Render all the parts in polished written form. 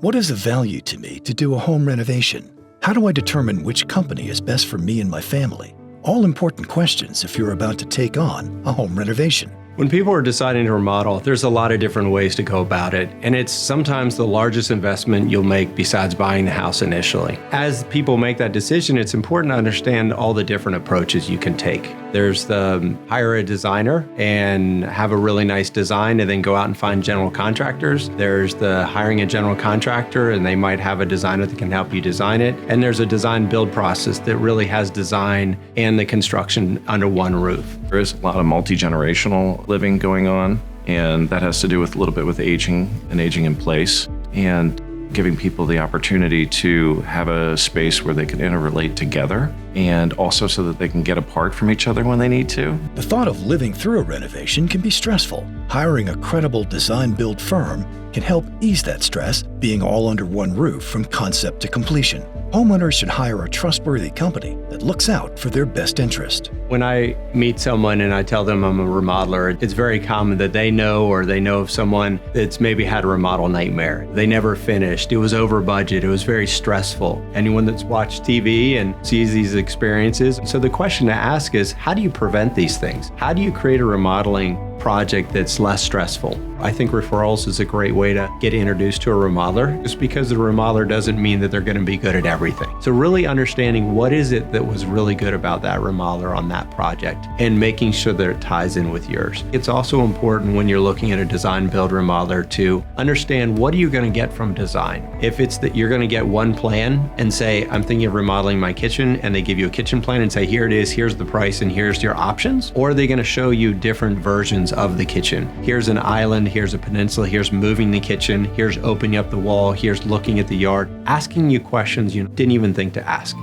What is of value to me to do a home renovation? How do I determine which company is best for me and my family? All important questions if you're about to take on a home renovation. When people are deciding to remodel, there's a lot of different ways to go about it, and it's sometimes the largest investment you'll make besides buying the house initially. As people make that decision, it's important to understand all the different approaches you can take. There's the hire a designer and have a really nice design and then go out and find general contractors. There's the hiring a general contractor and they might have a designer that can help you design it. And there's a design build process that really has design and the construction under one roof. There is a lot of multi-generational living going on, and that has to do with a little bit with aging and aging in place, and giving people the opportunity to have a space where they can interrelate together, and also so that they can get apart from each other when they need to. The thought of living through a renovation can be stressful. Hiring a credible design-build firm can help ease that stress, being all under one roof from concept to completion. Homeowners should hire a trustworthy company that looks out for their best interest. When I meet someone and I tell them I'm a remodeler, it's very common that they know of someone that's maybe had a remodel nightmare. They never finished. It was over budget. It was very stressful. Anyone that's watched TV and sees these experiences. So the question to ask is, how do you prevent these things? How do you create a remodeling project that's less stressful? I think referrals is a great way to get introduced to a remodeler. Just because the remodeler doesn't mean that they're going to be good at everything. So really understanding what is it that was really good about that remodeler on that project and making sure that it ties in with yours. It's also important when you're looking at a design build remodeler to understand what are you going to get from design. If it's that you're going to get one plan and say, I'm thinking of remodeling my kitchen, and they give you a kitchen plan and say, here it is, here's the price, and here's your options, or are they going to show you different versions of the kitchen? Here's an island, here's a peninsula, here's moving the kitchen, here's opening up the wall, here's looking at the yard, asking you questions you didn't even think to ask.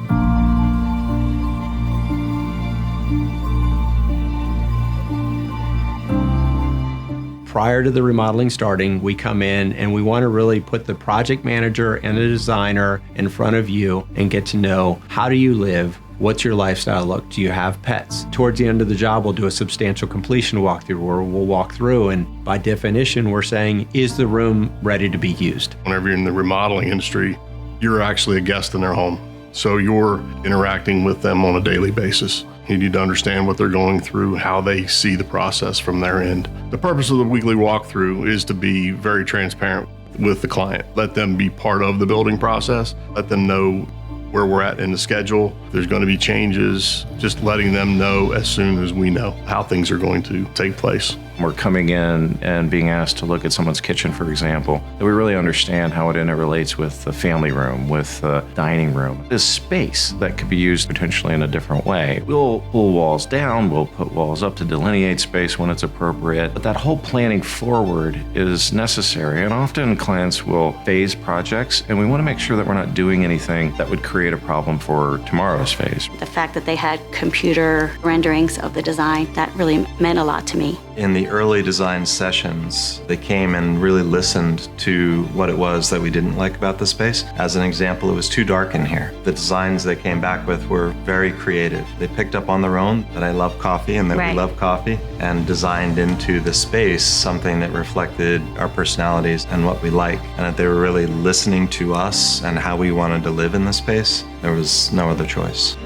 Prior to the remodeling starting, we come in and we want to really put the project manager and the designer in front of you and get to know, how do you live? What's your lifestyle look? Do you have pets? Towards the end of the job, we'll do a substantial completion walkthrough where we'll walk through, and by definition, we're saying, is the room ready to be used? Whenever you're in the remodeling industry, you're actually a guest in their home. So you're interacting with them on a daily basis. You need to understand what they're going through, how they see the process from their end. The purpose of the weekly walkthrough is to be very transparent with the client. Let them be part of the building process. Let them know where we're at in the schedule. If there's going to be changes, just letting them know as soon as we know how things are going to take place. We're coming in and being asked to look at someone's kitchen, for example, that we really understand how it interrelates with the family room, with the dining room. This space that could be used potentially in a different way. We'll pull walls down, we'll put walls up to delineate space when it's appropriate, but that whole planning forward is necessary, and often clients will phase projects, and we want to make sure that we're not doing anything that would create a problem for tomorrow's phase. The fact that they had computer renderings of the design, that really meant a lot to me. In the early design sessions, they came and really listened to what it was that we didn't like about the space. As an example, it was too dark in here. The designs they came back with were very creative. They picked up on their own that I love coffee and that we love coffee, and designed into the space something that reflected our personalities and what we like, and that they were really listening to us and how we wanted to live in the space. There was no other choice.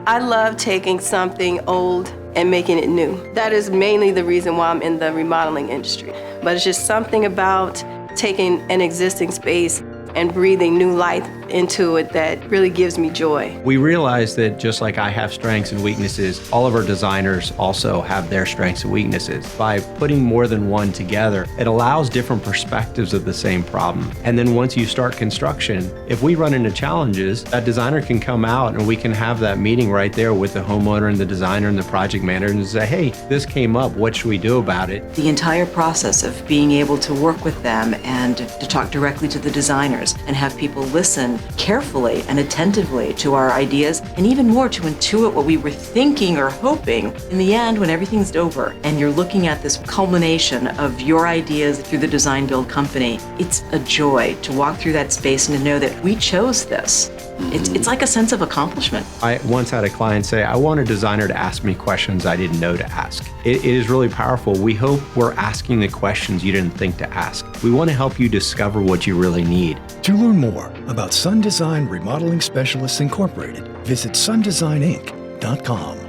I love taking something old and making it new. That is mainly the reason why I'm in the remodeling industry. But it's just something about taking an existing space and breathing new life into it that really gives me joy. We realize that just like I have strengths and weaknesses, all of our designers also have their strengths and weaknesses. By putting more than one together, it allows different perspectives of the same problem. And then once you start construction, if we run into challenges, that designer can come out and we can have that meeting right there with the homeowner and the designer and the project manager and say, hey, this came up, what should we do about it? The entire process of being able to work with them and to talk directly to the designers customers and have people listen carefully and attentively to our ideas, and even more to intuit what we were thinking or hoping in the end when everything's over and you're looking at this culmination of your ideas through the design build company. It's a joy to walk through that space and to know that we chose this. It's like a sense of accomplishment. I once had a client say, I want a designer to ask me questions I didn't know to ask. It is really powerful. We hope we're asking the questions you didn't think to ask. We want to help you discover what you really need. To learn more about Sun Design Remodeling Specialists Incorporated, visit sundesigninc.com.